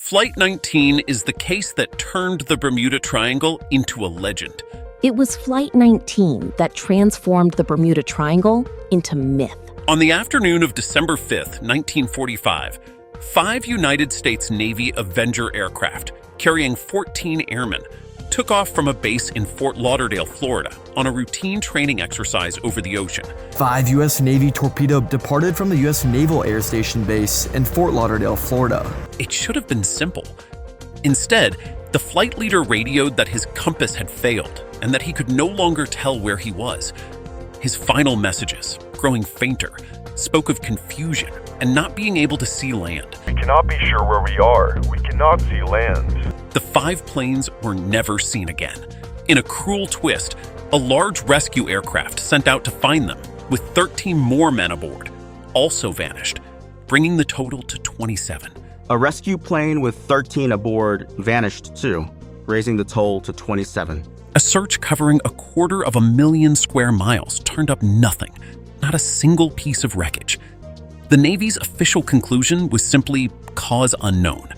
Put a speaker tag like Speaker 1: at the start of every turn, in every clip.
Speaker 1: Flight 19 is the case that turned the Bermuda Triangle into a legend.
Speaker 2: It was Flight 19 that transformed the Bermuda Triangle into myth.
Speaker 1: On the afternoon of December 5th, 1945, 5 United States Navy Avenger aircraft, carrying 14 airmen, took off from a base in Fort Lauderdale, Florida, on a routine training exercise over the ocean.
Speaker 3: 5 U.S. Navy torpedo departed from the U.S. Naval Air Station Base in Fort Lauderdale, Florida.
Speaker 1: It should have been simple. Instead, the flight leader radioed that his compass had failed and that he could no longer tell where he was. His final messages, growing fainter, spoke of confusion and not being able to see land.
Speaker 4: We cannot be sure where we are. We cannot see land.
Speaker 1: The 5 planes were never seen again. In a cruel twist, a large rescue aircraft sent out to find them, with 13 more men aboard, also vanished, bringing the total to 27.
Speaker 5: A rescue plane with 13 aboard vanished too, raising the toll to 27.
Speaker 1: A search covering 250,000 square miles turned up nothing, not a single piece of wreckage. The Navy's official conclusion was simply cause unknown.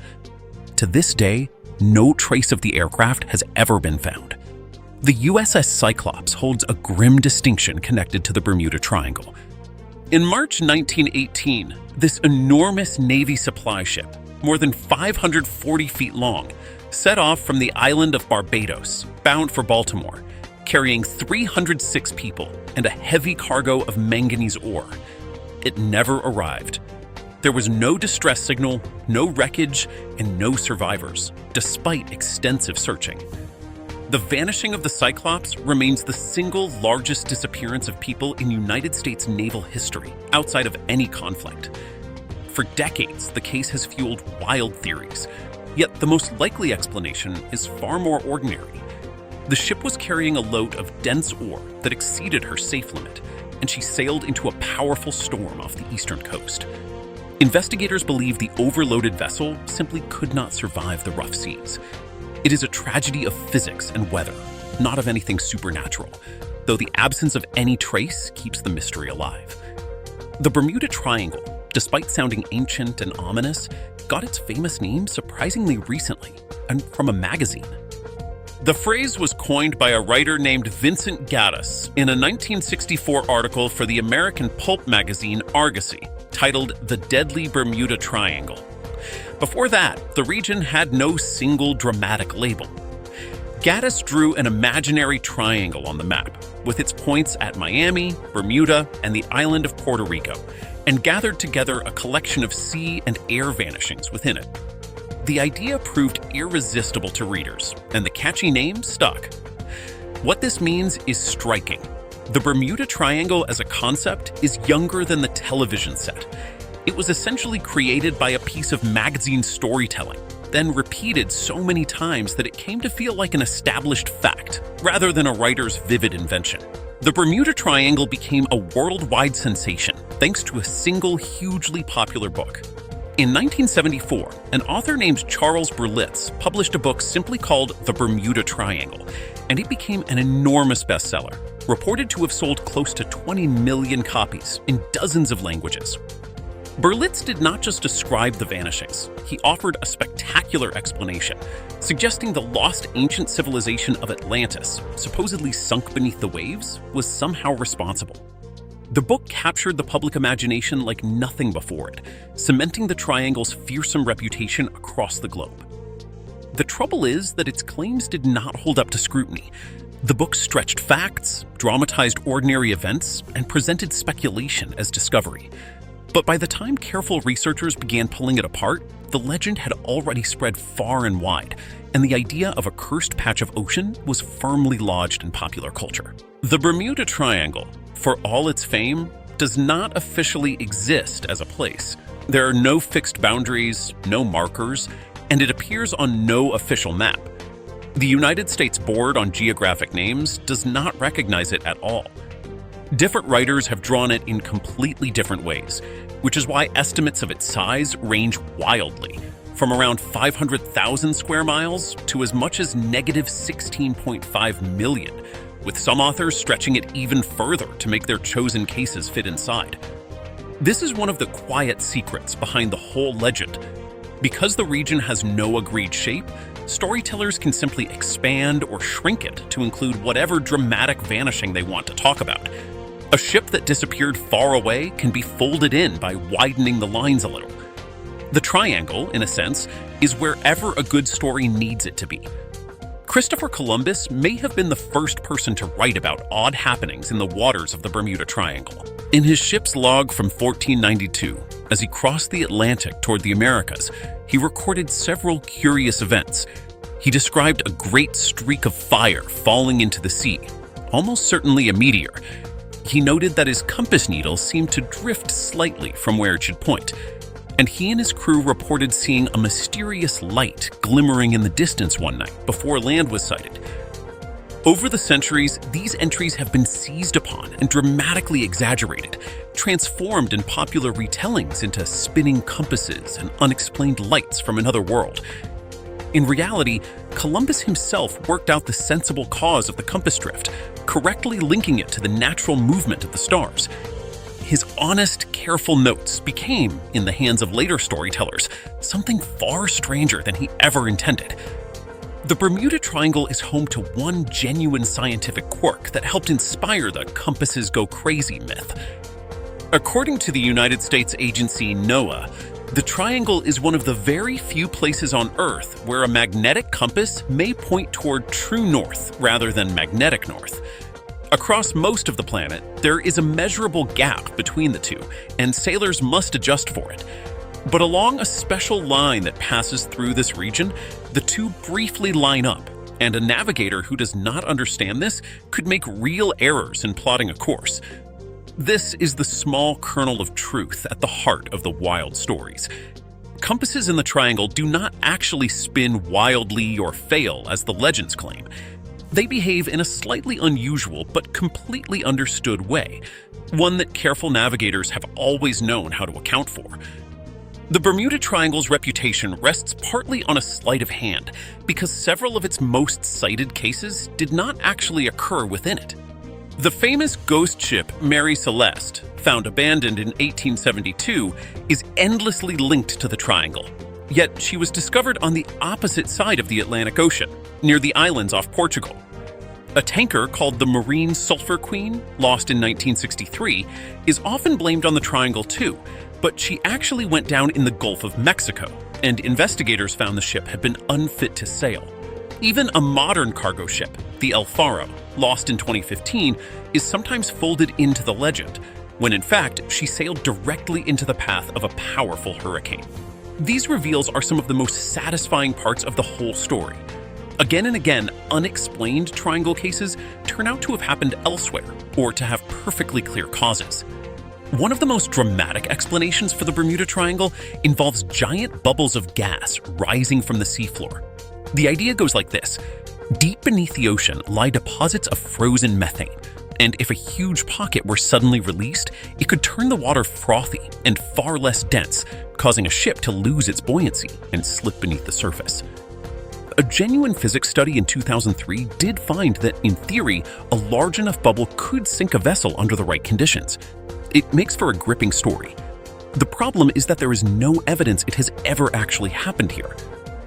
Speaker 1: To this day, no trace of the aircraft has ever been found. The USS Cyclops holds a grim distinction connected to the Bermuda Triangle. In March 1918, this enormous Navy supply ship, more than 540 feet long, set off from the island of Barbados, bound for Baltimore, carrying 306 people and a heavy cargo of manganese ore. It never arrived. There was no distress signal, no wreckage, and no survivors, despite extensive searching. The vanishing of the Cyclops remains the single largest disappearance of people in United States naval history, outside of any conflict. For decades, the case has fueled wild theories, yet the most likely explanation is far more ordinary. The ship was carrying a load of dense ore that exceeded her safe limit, and she sailed into a powerful storm off the eastern coast. Investigators believe the overloaded vessel simply could not survive the rough seas. It is a tragedy of physics and weather, not of anything supernatural, though the absence of any trace keeps the mystery alive. The Bermuda Triangle, despite sounding ancient and ominous, got its famous name surprisingly recently, and from a magazine. The phrase was coined by a writer named Vincent Gaddis in a 1964 article for the American pulp magazine Argosy, titled The Deadly Bermuda Triangle. Before that, the region had no single dramatic label. Gaddis drew an imaginary triangle on the map, with its points at Miami, Bermuda, and the island of Puerto Rico, and gathered together a collection of sea and air vanishings within it. The idea proved irresistible to readers, and the catchy name stuck. What this means is striking. The Bermuda Triangle as a concept is younger than the television set. It was essentially created by a piece of magazine storytelling, then repeated so many times that it came to feel like an established fact, rather than a writer's vivid invention. The Bermuda Triangle became a worldwide sensation thanks to a single hugely popular book. In 1974, an author named Charles Berlitz published a book simply called The Bermuda Triangle, and it became an enormous bestseller, reported to have sold close to 20 million copies in dozens of languages. Berlitz did not just describe the vanishings, he offered a spectacular explanation, suggesting the lost ancient civilization of Atlantis, supposedly sunk beneath the waves, was somehow responsible. The book captured the public imagination like nothing before it, cementing the triangle's fearsome reputation across the globe. The trouble is that its claims did not hold up to scrutiny. The book stretched facts, dramatized ordinary events, and presented speculation as discovery. But by the time careful researchers began pulling it apart, the legend had already spread far and wide, and the idea of a cursed patch of ocean was firmly lodged in popular culture. The Bermuda Triangle, for all its fame, does not officially exist as a place. There are no fixed boundaries, no markers, and it appears on no official map. The United States Board on Geographic Names does not recognize it at all. Different writers have drawn it in completely different ways, which is why estimates of its size range wildly, from around 500,000 square miles to as much as negative 16.5 million, with some authors stretching it even further to make their chosen cases fit inside. This is one of the quiet secrets behind the whole legend. Because the region has no agreed shape, storytellers can simply expand or shrink it to include whatever dramatic vanishing they want to talk about. A ship that disappeared far away can be folded in by widening the lines a little. The triangle, in a sense, is wherever a good story needs it to be. Christopher Columbus may have been the first person to write about odd happenings in the waters of the Bermuda Triangle. In his ship's log from 1492, as he crossed the Atlantic toward the Americas, he recorded several curious events. He described a great streak of fire falling into the sea, almost certainly a meteor. He noted that his compass needle seemed to drift slightly from where it should point, and he and his crew reported seeing a mysterious light glimmering in the distance one night before land was sighted. Over the centuries, these entries have been seized upon and dramatically exaggerated, transformed in popular retellings into spinning compasses and unexplained lights from another world. In reality, Columbus himself worked out the sensible cause of the compass drift, correctly linking it to the natural movement of the stars. His honest, careful notes became, in the hands of later storytellers, something far stranger than he ever intended. The Bermuda Triangle is home to one genuine scientific quirk that helped inspire the compasses go crazy myth. According to the United States agency NOAA, the triangle is one of the very few places on Earth where a magnetic compass may point toward true north rather than magnetic north. Across most of the planet, there is a measurable gap between the two, and sailors must adjust for it. But along a special line that passes through this region, the two briefly line up, and a navigator who does not understand this could make real errors in plotting a course. This is the small kernel of truth at the heart of the wild stories. Compasses in the triangle do not actually spin wildly or fail, as the legends claim. They behave in a slightly unusual but completely understood way, one that careful navigators have always known how to account for. The Bermuda Triangle's reputation rests partly on a sleight of hand, because several of its most cited cases did not actually occur within it. The famous ghost ship Mary Celeste, found abandoned in 1872, is endlessly linked to the triangle. Yet she was discovered on the opposite side of the Atlantic Ocean, near the islands off Portugal. A tanker called the Marine Sulphur Queen, lost in 1963, is often blamed on the triangle too, but she actually went down in the Gulf of Mexico, and investigators found the ship had been unfit to sail. Even a modern cargo ship, the El Faro, lost in 2015, is sometimes folded into the legend, when in fact she sailed directly into the path of a powerful hurricane. These reveals are some of the most satisfying parts of the whole story. Again and again, unexplained triangle cases turn out to have happened elsewhere, or to have perfectly clear causes. One of the most dramatic explanations for the Bermuda Triangle involves giant bubbles of gas rising from the seafloor. The idea goes like this. Deep beneath the ocean lie deposits of frozen methane, and if a huge pocket were suddenly released, it could turn the water frothy and far less dense, causing a ship to lose its buoyancy and slip beneath the surface. A genuine physics study in 2003 did find that, in theory, a large enough bubble could sink a vessel under the right conditions. It makes for a gripping story. The problem is that there is no evidence it has ever actually happened here.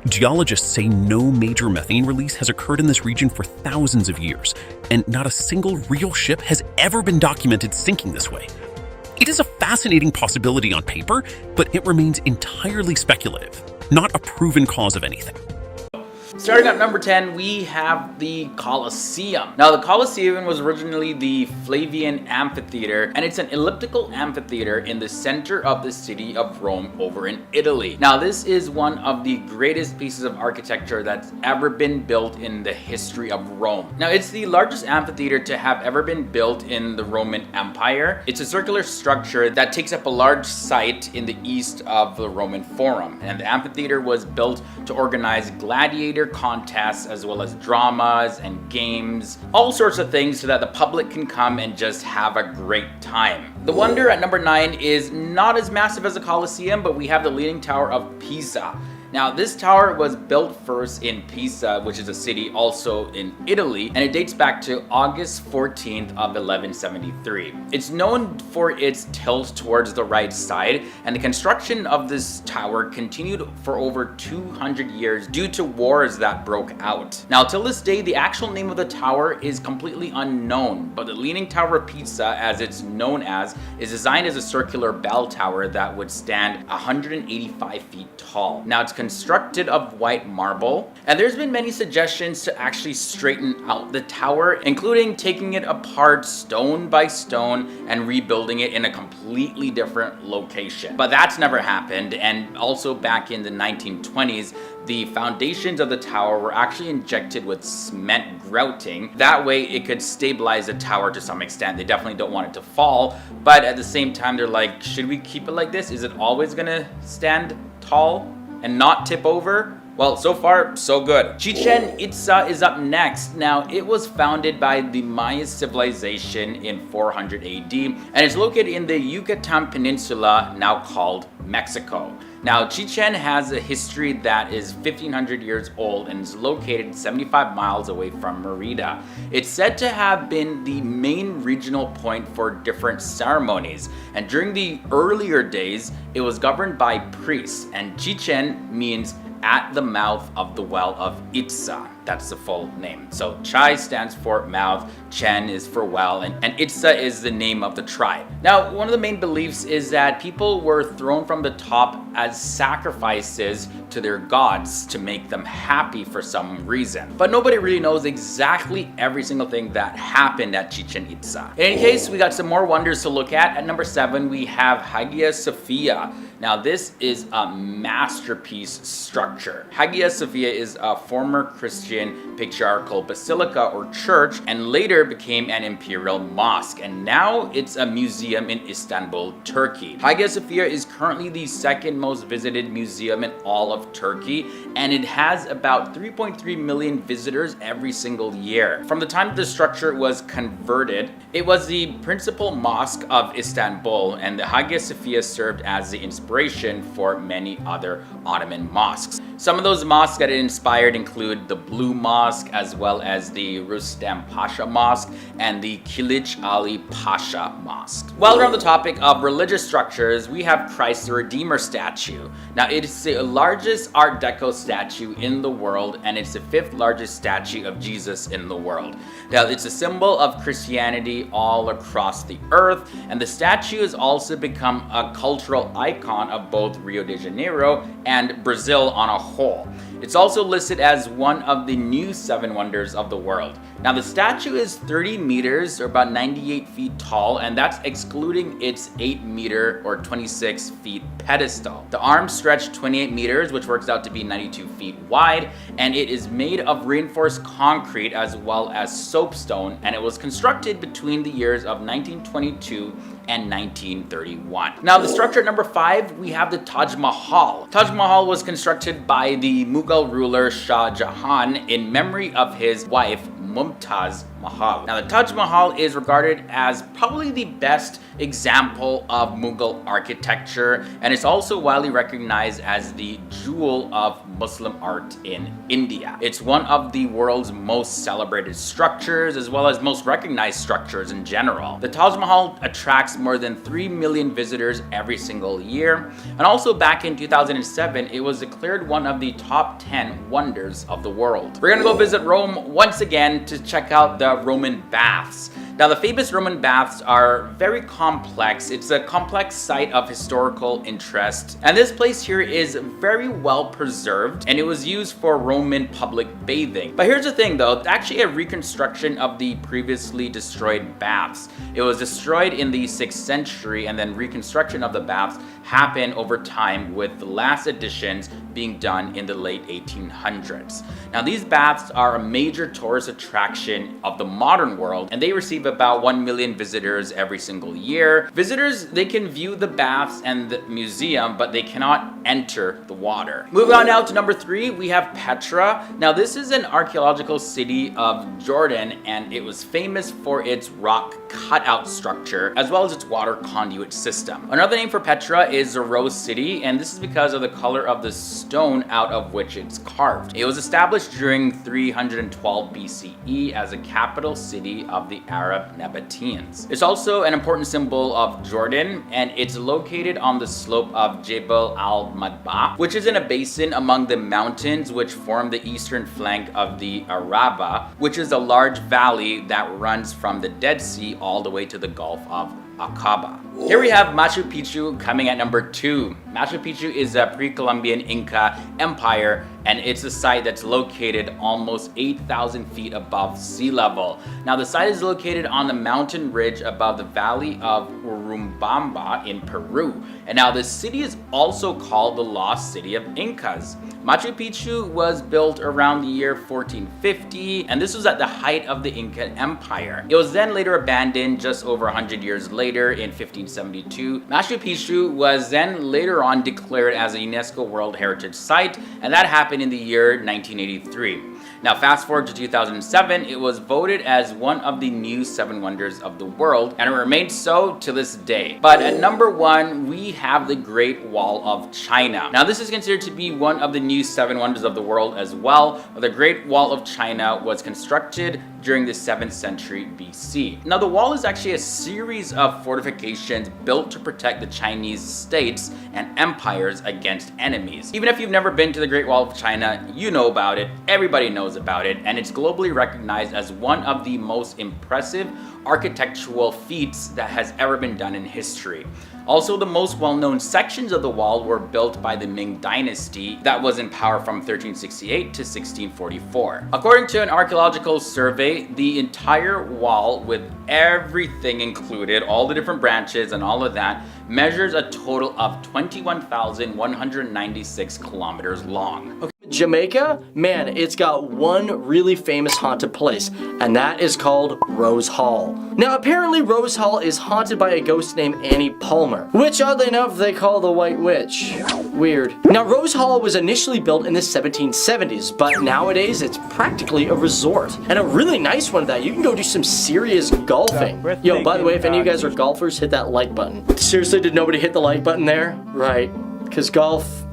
Speaker 1: Geologists say no major methane release has occurred in this region for thousands of years, and not a single real ship has ever been documented sinking this way. It is a fascinating possibility on paper, but it remains entirely speculative, not a proven cause of anything.
Speaker 6: Starting at number 10, we have the Colosseum. Now, the Colosseum was originally the Flavian Amphitheater, and it's an elliptical amphitheater in the center of the city of Rome over in Italy. Now, this is one of the greatest pieces of architecture that's ever been built in the history of Rome. Now, it's the largest amphitheater to have ever been built in the Roman Empire. It's a circular structure that takes up a large site in the east of the Roman Forum, and the amphitheater was built to organize gladiator contests as well as dramas and games, all sorts of things so that the public can come and just have a great time. The wonder at number 9 is not as massive as the Colosseum, but we have the Leaning Tower of Pisa. Now, this tower was built first in Pisa, which is a city also in Italy, and it dates back to August 14th of 1173. It's known for its tilt towards the right side, and the construction of this tower continued for over 200 years due to wars that broke out. Now, till this day, the actual name of the tower is completely unknown, but the Leaning Tower of Pisa, as it's known as, is designed as a circular bell tower that would stand 185 feet tall. Now, it's constructed of white marble, and there's been many suggestions to actually straighten out the tower, including taking it apart stone by stone and rebuilding it in a completely different location. But that's never happened, and also back in the 1920s, the foundations of the tower were actually injected with cement grouting. That way it could stabilize the tower to some extent. They definitely don't want it to fall, but at the same time they're like, should we keep it like this? Is it always gonna stand tall and not tip over? Well, so far, so good. Chichen Itza is up next. Now, it was founded by the Maya civilization in 400 AD, and it's located in the Yucatan Peninsula, now called Mexico. Now, Chichen has a history that is 1500 years old and is located 75 miles away from Merida. It's said to have been the main regional point for different ceremonies, and during the earlier days, it was governed by priests, and Chichen means at the mouth of the well of Itza. That's the full name. So Chai stands for mouth, Chen is for well, and Itza is the name of the tribe. Now, one of the main beliefs is that people were thrown from the top as sacrifices to their gods to make them happy for some reason. But nobody really knows exactly every single thing that happened at Chichen Itza. In any case, we got some more wonders to look at. At number 7, we have Hagia Sophia. Now, this is a masterpiece structure. Hagia Sophia is a former Christian patriarchal basilica or church, and later became an imperial mosque, and now it's a museum in Istanbul, Turkey. Hagia Sophia is currently the second most visited museum in all of Turkey, and it has about 3.3 million visitors every single year. From the time the structure was converted, it was the principal mosque of Istanbul, and the Hagia Sophia served as the inspiration for many other Ottoman mosques. Some of those mosques that it inspired include the Blue Mosque, as well as the Rustam Pasha Mosque and the Kilich Ali Pasha Mosque. While we're on the topic of religious structures, we have Christ the Redeemer statue. Now, it is the largest Art Deco statue in the world, and it's the 5th largest statue of Jesus in the world. Now, it's a symbol of Christianity all across the earth, and the statue has also become a cultural icon of both Rio de Janeiro and Brazil on a whole. It's also listed as one of the new 7 wonders of the world. Now, the statue is 30 meters or about 98 feet tall, and that's excluding its 8 meter or 26 feet pedestal. The arms stretch 28 meters, which works out to be 92 feet wide, and it is made of reinforced concrete as well as soapstone, and it was constructed between the years of 1922 and 1931. Now, the structure at number 5, we have the Taj Mahal. Taj Mahal was constructed by the Mughal ruler Shah Jahan in memory of his wife Mumtaz Mahal. Now, the Taj Mahal is regarded as probably the best example of Mughal architecture, and it's also widely recognized as the jewel of Muslim art in India. It's one of the world's most celebrated structures, as well as most recognized structures in general. The Taj Mahal attracts more than 3 million visitors every single year, and also back in 2007, it was declared one of the top 10 wonders of the world. We're gonna go visit Rome once again to check out the Roman baths. Now, the famous Roman baths are very complex. It's a complex site of historical interest, and this place here is very well preserved, and it was used for Roman public bathing. But here's the thing though, it's actually a reconstruction of the previously destroyed baths. It was destroyed in the 6th century, and then reconstruction of the baths happened over time, with the last additions being done in the late 1800s. Now, these baths are a major tourist attraction of the modern world, and they receive about 1 million visitors every single year. Visitors, they can view the baths and the museum, but they cannot enter the water. Moving on now to number 3, we have Petra. Now, this is an archaeological city of Jordan, and it was famous for its rock cutout structure, as well as its water conduit system. Another name for Petra is the Rose City, and this is because of the color of the stone out of which it's carved. It was established during 312 BCE as a capital city of the Arab Nabateans. It's also an important symbol of Jordan, and it's located on the slope of Jebel al-Madba, which is in a basin among the mountains which form the eastern flank of the Araba, which is a large valley that runs from the Dead Sea all the way to the Gulf of Aqaba. Here we have Machu Picchu coming at number 2. Machu Picchu is a pre-Columbian Inca empire, and it's a site that's located almost 8,000 feet above sea level. Now the site is located on the mountain ridge above the valley of Urubamba in Peru. And now the city is also called the Lost City of Incas. Machu Picchu was built around the year 1450, and this was at the height of the Inca Empire. It was then later abandoned just over 100 years later in 1572. Machu Picchu was then later on declared as a UNESCO World Heritage Site, and that happened in the year 1983. Now fast forward to 2007, it was voted as one of the new 7 wonders of the world, and it remains so to this day. But at number 1, we have the Great Wall of China. Now this is considered to be one of the new 7 wonders of the world as well. The Great Wall of China was constructed during the 7th century BC. Now the wall is actually a series of fortifications built to protect the Chinese states and empires against enemies. Even if you've never been to the Great Wall of China, you know about it, everybody knows about it, and it's globally recognized as one of the most impressive architectural feats that has ever been done in history. Also, the most well-known sections of the wall were built by the Ming Dynasty that was in power from 1368 to 1644. According to an archaeological survey, the entire wall, with everything included, all the different branches and all of that, measures a total of 21,196 kilometers long.
Speaker 7: Okay. Jamaica, man, it's got one really famous haunted place, and that is called Rose Hall. Now apparently Rose Hall is haunted by a ghost named Annie Palmer, which oddly enough they call the White Witch. Weird. Now Rose Hall was initially built in the 1770s, but nowadays it's practically a resort, and a really nice one of that. You can go do some serious golfing. Yo, by the way, if any of you guys are golfers, hit that like button. Seriously, did nobody hit the like button there? Right, because golf,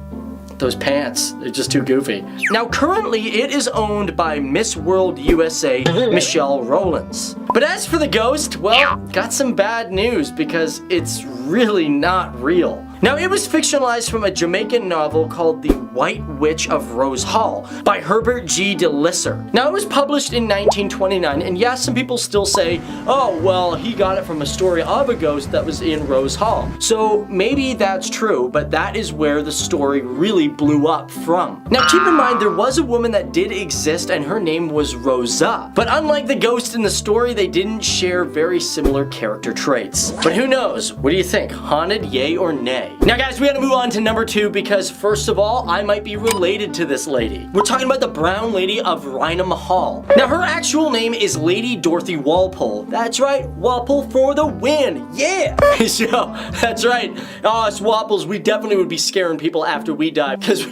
Speaker 7: those pants, they're just too goofy. Now currently it is owned by Miss World USA Michelle Rowlands. But as for the ghost, well, got some bad news because it's really not real. Now it was fictionalized from a Jamaican novel called The White Witch of Rose Hall by Herbert G. de Lisser. Now it was published in 1929, and yes, some people still say, oh well, he got it from a story of a ghost that was in Rose Hall. So maybe that's true, but that is where the story really blew up from. Now keep in mind, there was a woman that did exist and her name was Rosa. But unlike the ghost in the story, they didn't share very similar character traits. But who knows? What do you think? Haunted, yay or nay? Now guys, we gotta move on to number 2 because first of all, I might be related to this lady. We're talking about the Brown Lady of Rynham Hall. Now her actual name is Lady Dorothy Walpole. That's right, Walpole for the win, yeah! So, that's right, us Walpoles, we definitely would be scaring people after we die because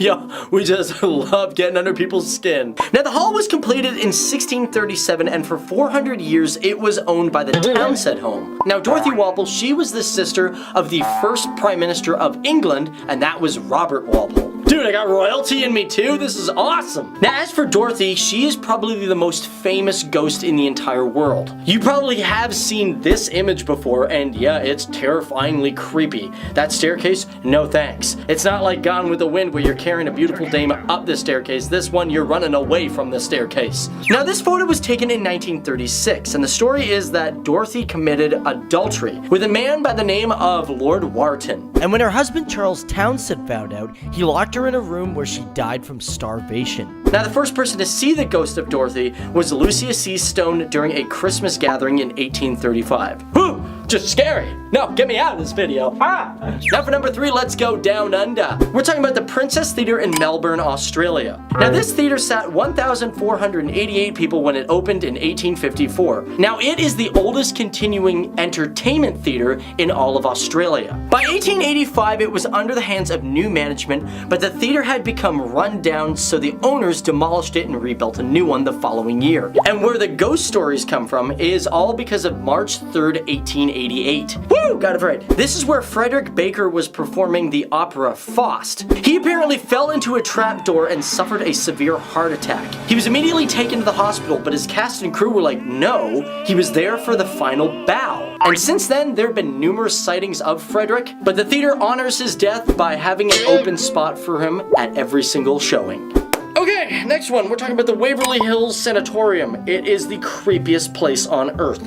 Speaker 7: we just love getting under people's skin. Now the hall was completed in 1637 and for 400 years it was owned by the Townshend home. Now Dorothy Walpole, she was the sister of the first Prime Minister of England, and that was Robert Walpole. Dude, I got royalty in me too? This is awesome! Now as for Dorothy, she is probably the most famous ghost in the entire world. You probably have seen this image before, and yeah, it's terrifyingly creepy. That staircase, no thanks. It's not like Gone with the Wind where you're carrying a beautiful dame up the staircase. This one, you're running away from the staircase. Now this photo was taken in 1936, and the story is that Dorothy committed adultery with a man by the name of Lord Wharton.
Speaker 8: And when her husband Charles Townshend found out, he locked her in a room where she died from starvation.
Speaker 7: Now the first person to see the ghost of Dorothy was Lucia C. Stone during a Christmas gathering in 1835. Whew! Just scary. No, get me out of this video. Ah! Now for number 3, let's go down under. We're talking about the Princess Theatre in Melbourne, Australia. Now this theatre sat 1,488 people when it opened in 1854. Now it is the oldest continuing entertainment theatre in all of Australia. By 1885 it was under the hands of new management, but the theatre had become run down, so the owners demolished it and rebuilt a new one the following year. And where the ghost stories come from is all because of March 3rd, 1885. 1988. Woo! Got it right. This is where Frederick Baker was performing the opera Faust. He apparently fell into a trapdoor and suffered a severe heart attack. He was immediately taken to the hospital, but his cast and crew were like, no, he was there for the final bow. And since then, there have been numerous sightings of Frederick, but the theater honors his death by having an open spot for him at every single showing. Okay, next one. We're talking about the Waverly Hills Sanatorium. It is the creepiest place on earth.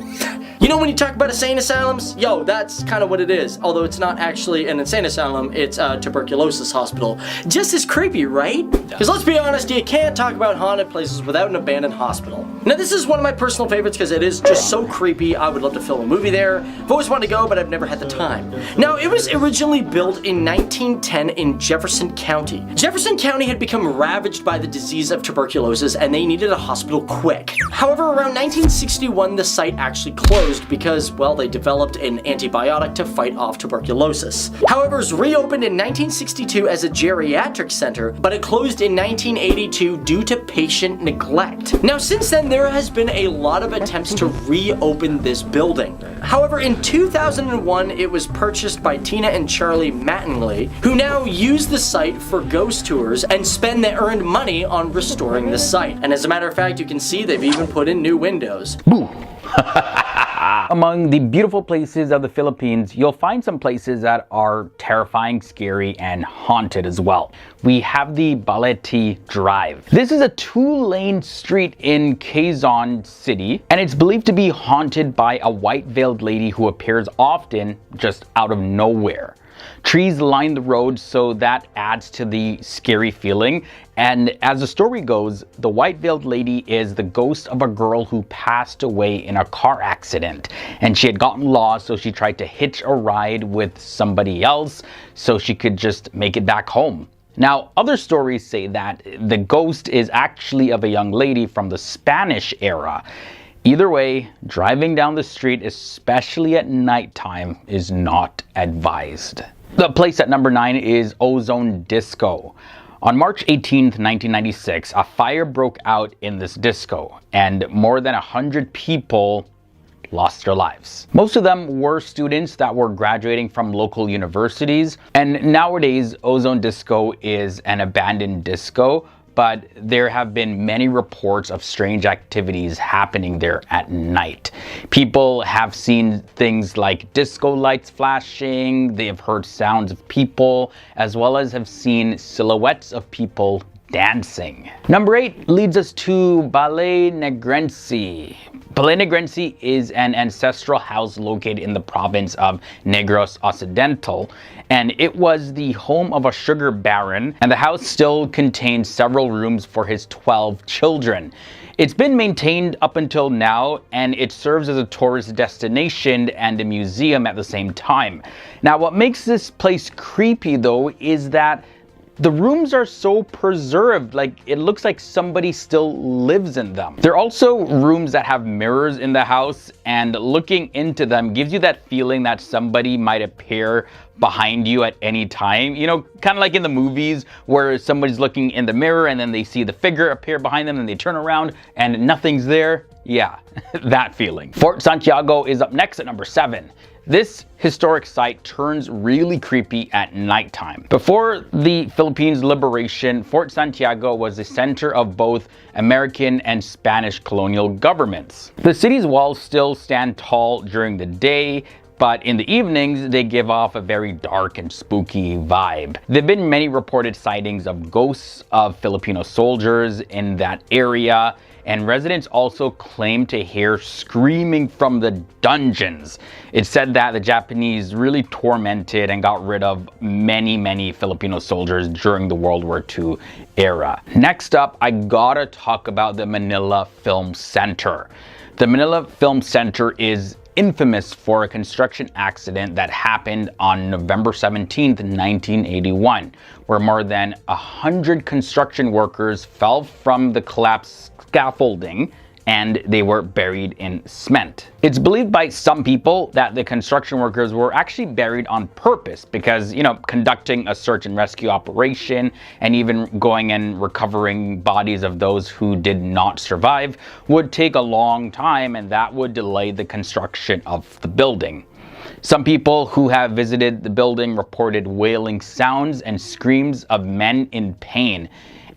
Speaker 7: You know when you talk about insane asylums? Yo, that's kind of what it is. Although it's not actually an insane asylum, it's a tuberculosis hospital. Just as creepy, right? Because let's be honest, you can't talk about haunted places without an abandoned hospital. Now this is one of my personal favorites because it is just so creepy. I would love to film a movie there. I've always wanted to go, but I've never had the time. Now it was originally built in 1910 in Jefferson County. Jefferson County had become ravaged by the disease of tuberculosis and they needed a hospital quick. However, around 1961, the site actually closed because, well, they developed an antibiotic to fight off tuberculosis. However, it was reopened in 1962 as a geriatric center, but it closed in 1982 due to patient neglect. Now, since then, there has been a lot of attempts to reopen this building. However, in 2001, it was purchased by Tina and Charlie Mattingly, who now use the site for ghost tours and spend their earned money on restoring the site. And as a matter of fact, you can see they've even put in new windows.
Speaker 6: Among the beautiful places of the Philippines, you'll find some places that are terrifying, scary, and haunted as well. We have the Balete Drive. This is a 2-lane street in Quezon City, and it's believed to be haunted by a white-veiled lady who appears often just out of nowhere. Trees line the road, so that adds to the scary feeling. And as the story goes, the white-veiled lady is the ghost of a girl who passed away in a car accident. And she had gotten lost, so she tried to hitch a ride with somebody else so she could just make it back home. Now, other stories say that the ghost is actually of a young lady from the Spanish era. Either way, driving down the street, especially at nighttime, is not advised. The place at number 9 is Ozone Disco. On March 18th, 1996, a fire broke out in this disco, and more than 100 people lost their lives. Most of them were students that were graduating from local universities, and nowadays Ozone Disco is an abandoned disco, but there have been many reports of strange activities happening there at night. People have seen things like disco lights flashing, they have heard sounds of people, as well as have seen silhouettes of people dancing. Number 8 leads us to Balay Negrense. Balay Negrense is an ancestral house located in the province of Negros Occidental, and it was the home of a sugar baron, and the house still contains several rooms for his 12 children. It's been maintained up until now, and it serves as a tourist destination and a museum at the same time. Now, what makes this place creepy though is that the rooms are so preserved, like it looks like somebody still lives in them. There are also rooms that have mirrors in the house, and looking into them gives you that feeling that somebody might appear behind you at any time. You know, kind of like in the movies where somebody's looking in the mirror and then they see the figure appear behind them and they turn around and nothing's there. Yeah, that feeling. Fort Santiago is up next at number 7. This historic site turns really creepy at nighttime. Before the Philippines' liberation, Fort Santiago was the center of both American and Spanish colonial governments. The city's walls still stand tall during the day, but in the evenings, they give off a very dark and spooky vibe. There have been many reported sightings of ghosts of Filipino soldiers in that area, and residents also claim to hear screaming from the dungeons. It's said that the Japanese really tormented and got rid of many Filipino soldiers during the World War II era. Next up, I gotta talk about the Manila Film Center. The Manila Film Center is infamous for a construction accident that happened on November 17th, 1981, where more than 100 construction workers fell from the collapsed scaffolding and they were buried in cement. It's believed by some people that the construction workers were actually buried on purpose because, you know, conducting a search and rescue operation and even going and recovering bodies of those who did not survive would take a long time, and that would delay the construction of the building. Some people who have visited the building reported wailing sounds and screams of men in pain,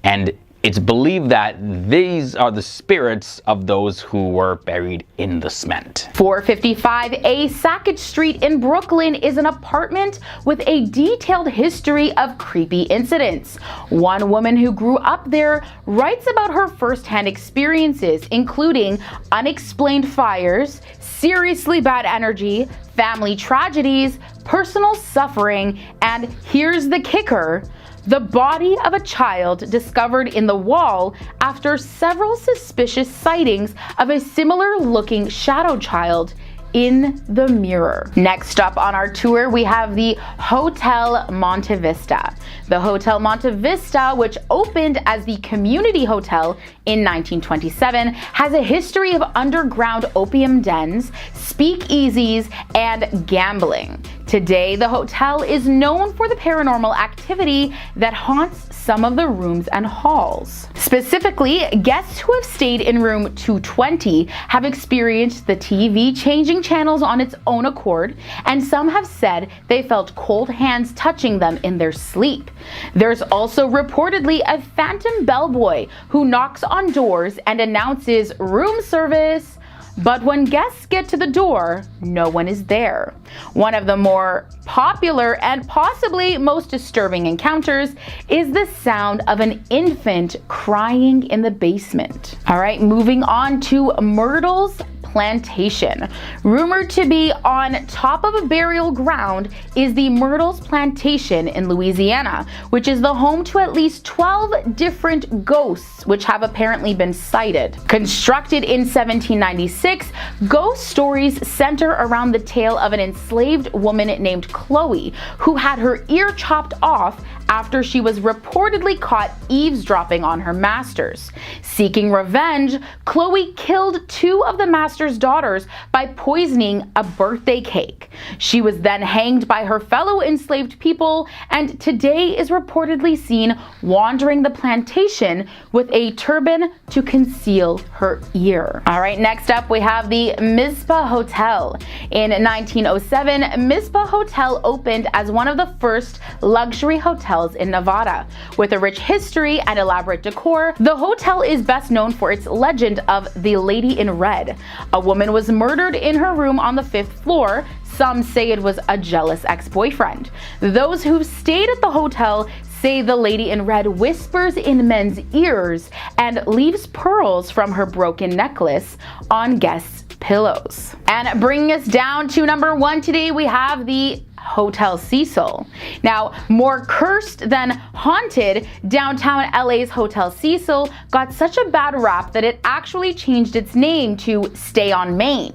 Speaker 6: and it's believed that these are the spirits of those who were buried in the cement.
Speaker 9: 455A Sackett Street in Brooklyn is an apartment with a detailed history of creepy incidents. One woman who grew up there writes about her first-hand experiences, including unexplained fires, seriously bad energy, family tragedies, personal suffering, and here's the kicker: the body of a child discovered in the wall after several suspicious sightings of a similar-looking shadow child in the mirror. Next up on our tour, we have the Hotel Monte Vista. The Hotel Monte Vista, which opened as the Community Hotel in 1927, has a history of underground opium dens, speakeasies, and gambling. Today, the hotel is known for the paranormal activity that haunts some of the rooms and halls. Specifically, guests who have stayed in room 220 have experienced the TV changing channels on its own accord, and some have said they felt cold hands touching them in their sleep. There's also reportedly a phantom bellboy who knocks on doors and announces room service, but when guests get to the door, no one is there. One of the more popular and possibly most disturbing encounters is the sound of an infant crying in the basement. All right, moving on to Myrtle's Plantation. Rumored to be on top of a burial ground is the Myrtle's Plantation in Louisiana, which is the home to at least 12 different ghosts which have apparently been sighted. Constructed in 1796, ghost stories center around the tale of an enslaved woman named Chloe who had her ear chopped off after she was reportedly caught eavesdropping on her masters. Seeking revenge, Chloe killed two of the master's daughters by poisoning a birthday cake. She was then hanged by her fellow enslaved people, and today is reportedly seen wandering the plantation with a turban to conceal her ear. All right, next up we have the Mizpah Hotel. In 1907, Mizpah Hotel opened as one of the first luxury hotels in Nevada. With a rich history and elaborate decor, the hotel is best known for its legend of the Lady in Red. A woman was murdered in her room on the 5th floor. Some say it was a jealous ex-boyfriend. Those who stayed at the hotel say the Lady in Red whispers in men's ears and leaves pearls from her broken necklace on guests' pillows. And bringing us down to number 1 today, we have the Hotel Cecil. Now, more cursed than haunted, downtown LA's Hotel Cecil got such a bad rap that it actually changed its name to Stay on Main.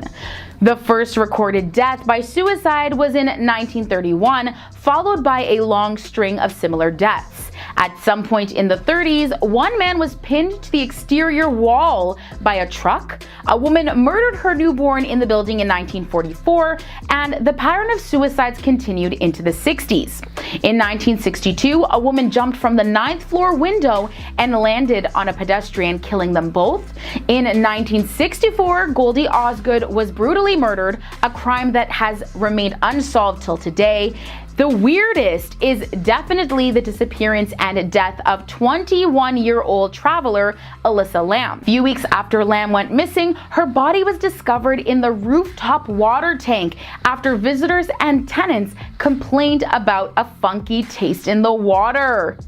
Speaker 9: The first recorded death by suicide was in 1931, followed by a long string of similar deaths. At some point in the 30s, one man was pinned to the exterior wall by a truck. A woman murdered her newborn in the building in 1944, and the pattern of suicides continued into the 60s. In 1962, a woman jumped from the 9th floor window and landed on a pedestrian, killing them both. In 1964, Goldie Osgood was brutally murdered, a crime that has remained unsolved till today. The weirdest is definitely the disappearance and death of 21-year-old traveler Alyssa Lamb. A few weeks after Lamb went missing, her body was discovered in the rooftop water tank after visitors and tenants complained about a funky taste in the water.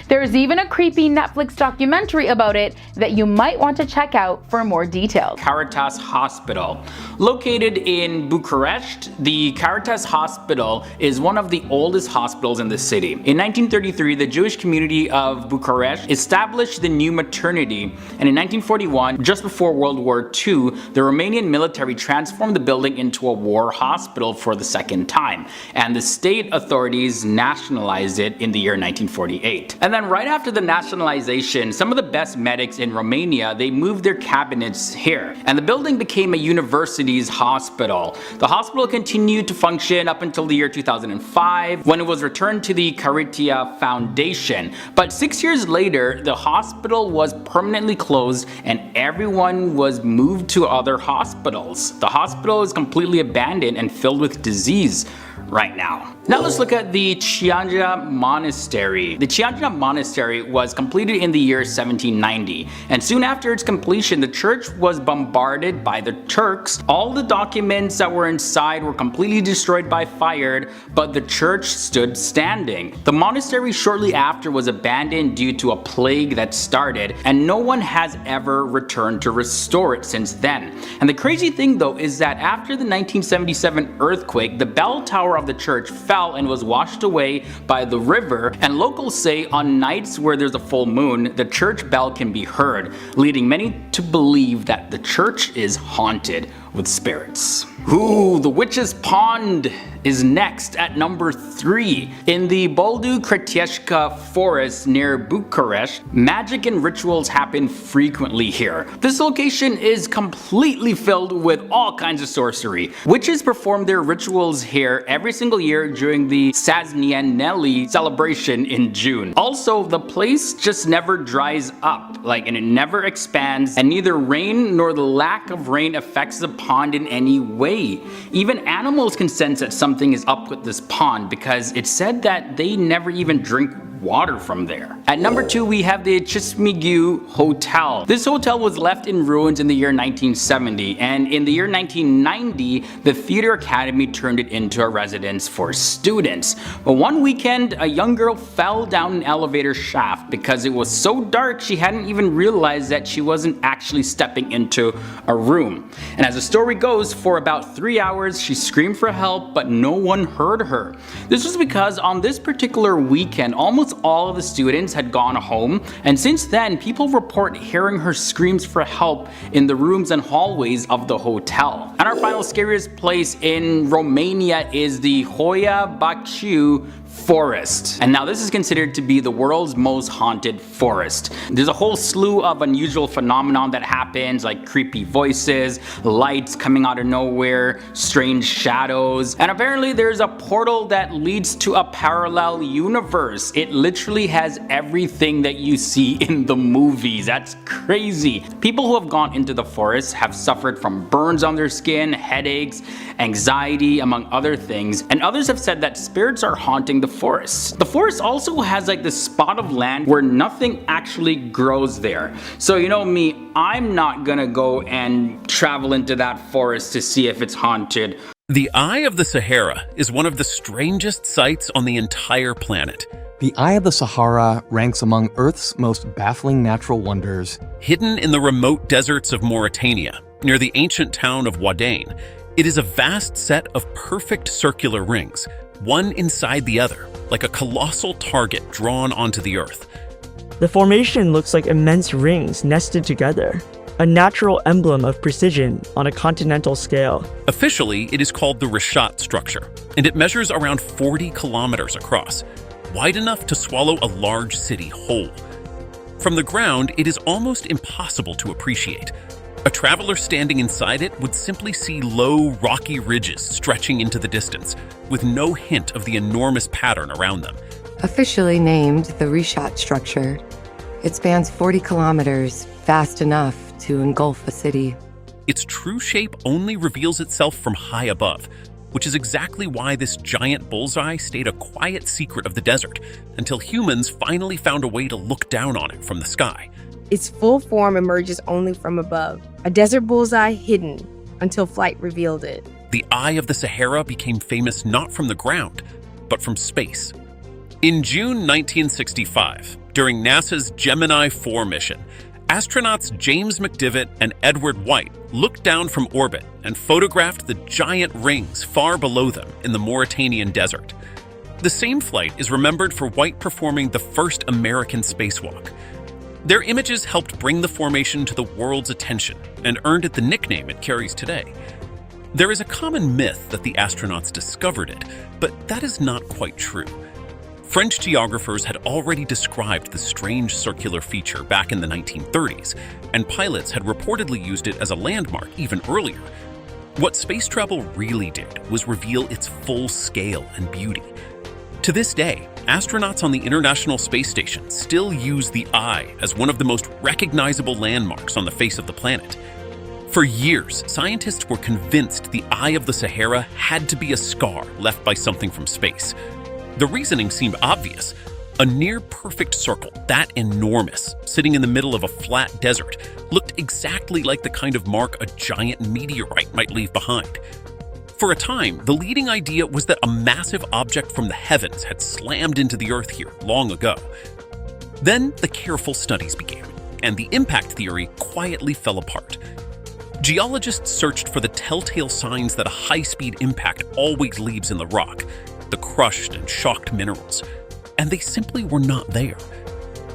Speaker 9: There's even a creepy Netflix documentary about it that you might want to check out for more details.
Speaker 6: Caritas Hospital. Located in Bucharest, the Caritas Hospital is one of the oldest hospitals in the city. In 1933, the Jewish community of Bucharest established the new maternity, and in 1941, just before World War II, the Romanian military transformed the building into a war hospital for the second time, and the state authorities nationalized it in the year 1948. And then right after the nationalization, some of the best medics in Romania, they moved their cabinets here, and the building became a university's hospital. The hospital continued to function up until the year 2005, 1995 when it was returned to the Caritia Foundation. But 6 years later, the hospital was permanently closed and everyone was moved to other hospitals. The hospital is completely abandoned and filled with disease right now. Now let's look at the Chianja Monastery. The Chianja Monastery was completed in the year 1790, and soon after its completion, the church was bombarded by the Turks. All the documents that were inside were completely destroyed by fire, but the church stood standing. The monastery shortly after was abandoned due to a plague that started, and no one has ever returned to restore it since then. And the crazy thing though is that after the 1977 earthquake, the bell tower of the church fell and was washed away by the river, and locals say on nights where there's a full moon, the church bell can be heard, leading many to believe that the church is haunted with spirits. Ooh, the Witch's Pond is next at number 3. In the Boldu Kretieshka forest near Bucharest, magic and rituals happen frequently here. This location is completely filled with all kinds of sorcery. Witches perform their rituals here every single year during the Saznianeli celebration in June. Also, the place just never dries up, and it never expands, and neither rain nor the lack of rain affects the pond in any way. Even animals can sense that something is up with this pond because it's said that they never even drink water from there. At number 2, we have the Chismigiu Hotel. This hotel was left in ruins in the year 1970, and in the year 1990, the Theater Academy turned it into a residence for students. But one weekend, a young girl fell down an elevator shaft because it was so dark she hadn't even realized that she wasn't actually stepping into a room. And as the story goes, for about 3 hours, she screamed for help, but no one heard her. This was because on this particular weekend, almost all of the students had gone home, and since then people report hearing her screams for help in the rooms and hallways of the hotel. And our final scariest place in Romania is the Hoia Baciu forest. And now this is considered to be the world's most haunted forest. There's a whole slew of unusual phenomenon that happens, like creepy voices, lights coming out of nowhere, strange shadows, and apparently there's a portal that leads to a parallel universe. It literally has everything that you see in the movies. That's crazy. People who have gone into the forest have suffered from burns on their skin, headaches, anxiety, among other things, and others have said that spirits are haunting the forest. The forest also has this spot of land where nothing actually grows there. So you know me, I'm not gonna go and travel into that forest to see if it's haunted.
Speaker 1: The Eye of the Sahara is one of the strangest sights on the entire planet.
Speaker 10: The Eye of the Sahara ranks among Earth's most baffling natural wonders.
Speaker 1: Hidden in the remote deserts of Mauritania, near the ancient town of Wadain, it is a vast set of perfect circular rings, one inside the other, like a colossal target drawn onto the earth.
Speaker 11: The formation looks like immense rings nested together, a natural emblem of precision on a continental scale.
Speaker 1: Officially, it is called the Rishat structure, and it measures around 40 kilometers across, wide enough to swallow a large city whole. From the ground, it is almost impossible to appreciate. A traveler standing inside it would simply see low, rocky ridges stretching into the distance, with no hint of the enormous pattern around them.
Speaker 12: Officially named the Rishat structure, it spans 40 kilometers, vast enough to engulf a city.
Speaker 1: Its true shape only reveals itself from high above, which is exactly why this giant bullseye stayed a quiet secret of the desert until humans finally found a way to look down on it from the sky.
Speaker 13: Its full form emerges only from above, a desert bullseye hidden until flight revealed it.
Speaker 1: The Eye of the Sahara became famous not from the ground, but from space. In June 1965, during NASA's Gemini 4 mission, astronauts James McDivitt and Edward White looked down from orbit and photographed the giant rings far below them in the Mauritanian desert. The same flight is remembered for White performing the first American spacewalk. Their images helped bring the formation to the world's attention and earned it the nickname it carries today. There is a common myth that the astronauts discovered it, but that is not quite true. French geographers had already described the strange circular feature back in the 1930s, and pilots had reportedly used it as a landmark even earlier. What space travel really did was reveal its full scale and beauty. To this day, astronauts on the International Space Station still use the eye as one of the most recognizable landmarks on the face of the planet. For years, scientists were convinced the Eye of the Sahara had to be a scar left by something from space. The reasoning seemed obvious. A near-perfect circle, that enormous, sitting in the middle of a flat desert, looked exactly like the kind of mark a giant meteorite might leave behind. For a time, the leading idea was that a massive object from the heavens had slammed into the Earth here long ago. Then the careful studies began, and the impact theory quietly fell apart. Geologists searched for the telltale signs that a high-speed impact always leaves in the rock, the crushed and shocked minerals, and they simply were not there.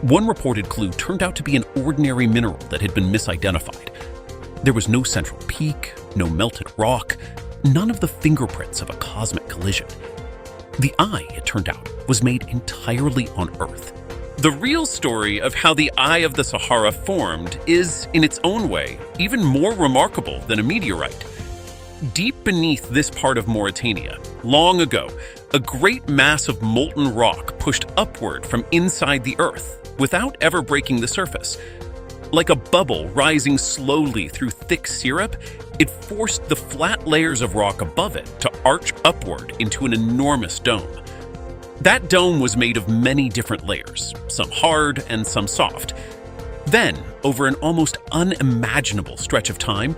Speaker 1: One reported clue turned out to be an ordinary mineral that had been misidentified. There was no central peak, no melted rock, none of the fingerprints of a cosmic collision. The eye, it turned out, was made entirely on Earth. The real story of how the Eye of the Sahara formed is, in its own way, even more remarkable than a meteorite. Deep beneath this part of Mauritania, long ago, a great mass of molten rock pushed upward from inside the Earth without ever breaking the surface. Like a bubble rising slowly through thick syrup, it forced the flat layers of rock above it to arch upward into an enormous dome. That dome was made of many different layers, some hard and some soft. Then, over an almost unimaginable stretch of time,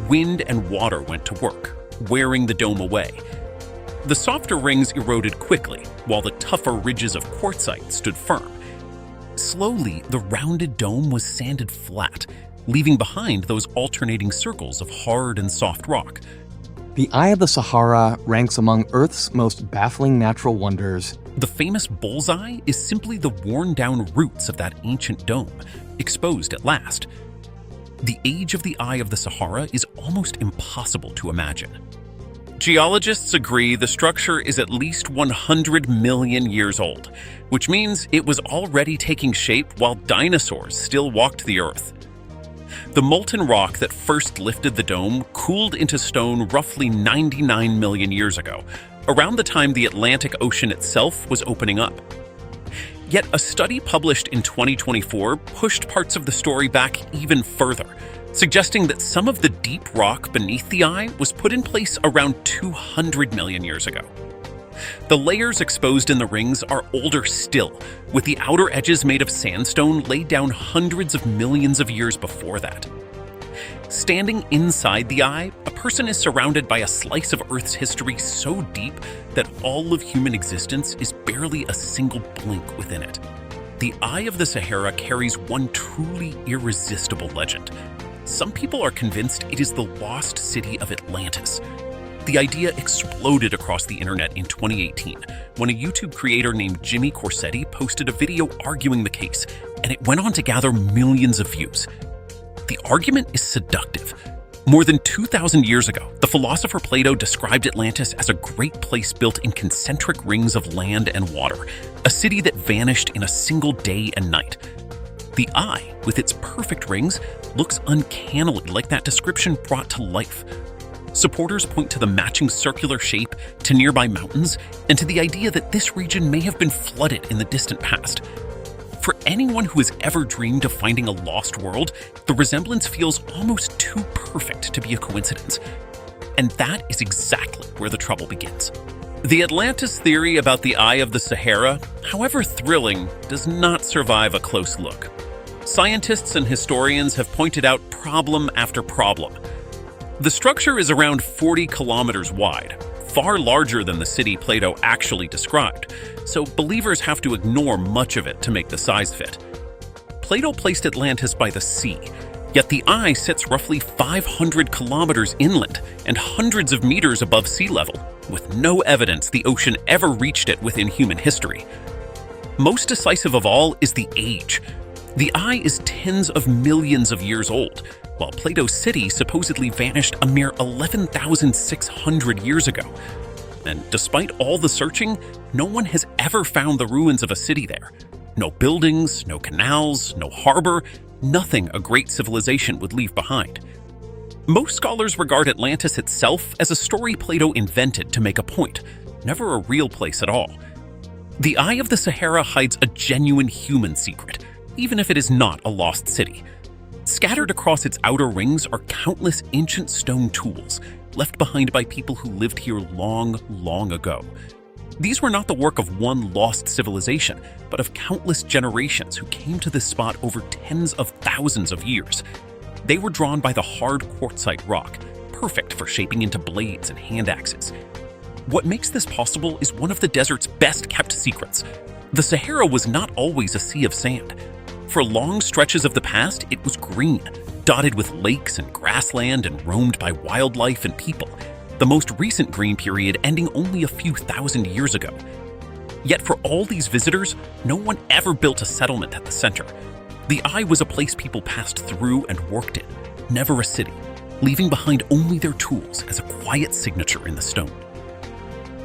Speaker 1: wind and water went to work, wearing the dome away. The softer rings eroded quickly, while the tougher ridges of quartzite stood firm. Slowly, the rounded dome was sanded flat, leaving behind those alternating circles of hard and soft rock.
Speaker 10: The Eye of the Sahara ranks among Earth's most baffling natural wonders.
Speaker 1: The famous bullseye is simply the worn-down roots of that ancient dome, exposed at last. The age of the Eye of the Sahara is almost impossible to imagine. Geologists agree the structure is at least 100 million years old, which means it was already taking shape while dinosaurs still walked the Earth. The molten rock that first lifted the dome cooled into stone roughly 99 million years ago, around the time the Atlantic Ocean itself was opening up. Yet a study published in 2024 pushed parts of the story back even further, suggesting that some of the deep rock beneath the eye was put in place around 200 million years ago. The layers exposed in the rings are older still, with the outer edges made of sandstone laid down hundreds of millions of years before that. Standing inside the eye, a person is surrounded by a slice of Earth's history so deep that all of human existence is barely a single blink within it. The Eye of the Sahara carries one truly irresistible legend. Some people are convinced it is the lost city of Atlantis. The idea exploded across the internet in 2018 when a YouTube creator named Jimmy Corsetti posted a video arguing the case, and it went on to gather millions of views. The argument is seductive. More than 2,000 years ago, the philosopher Plato described Atlantis as a great place built in concentric rings of land and water, a city that vanished in a single day and night. The eye, with its perfect rings, looks uncannily like that description brought to life. Supporters point to the matching circular shape, to nearby mountains, and to the idea that this region may have been flooded in the distant past. For anyone who has ever dreamed of finding a lost world, the resemblance feels almost too perfect to be a coincidence. And that is exactly where the trouble begins. The Atlantis theory about the Eye of the Sahara, however thrilling, does not survive a close look. Scientists and historians have pointed out problem after problem. The structure is around 40 kilometers wide, far larger than the city Plato actually described, so believers have to ignore much of it to make the size fit. Plato placed Atlantis by the sea, yet the eye sits roughly 500 kilometers inland and hundreds of meters above sea level, with no evidence the ocean ever reached it within human history. Most decisive of all is the age. The eye is tens of millions of years old, while Plato's city supposedly vanished a mere 11,600 years ago. And despite all the searching, no one has ever found the ruins of a city there. No buildings, no canals, no harbor, nothing a great civilization would leave behind. Most scholars regard Atlantis itself as a story Plato invented to make a point, never a real place at all. The Eye of the Sahara hides a genuine human secret, even if it is not a lost city. Scattered across its outer rings are countless ancient stone tools, left behind by people who lived here long, long ago. These were not the work of one lost civilization, but of countless generations who came to this spot over tens of thousands of years. They were drawn by the hard quartzite rock, perfect for shaping into blades and hand axes. What makes this possible is one of the desert's best-kept secrets. The Sahara was not always a sea of sand. For long stretches of the past, it was green, dotted with lakes and grassland and roamed by wildlife and people, the most recent green period ending only a few thousand years ago. Yet for all these visitors, no one ever built a settlement at the center. The Eye was a place people passed through and worked in, never a city, leaving behind only their tools as a quiet signature in the stone.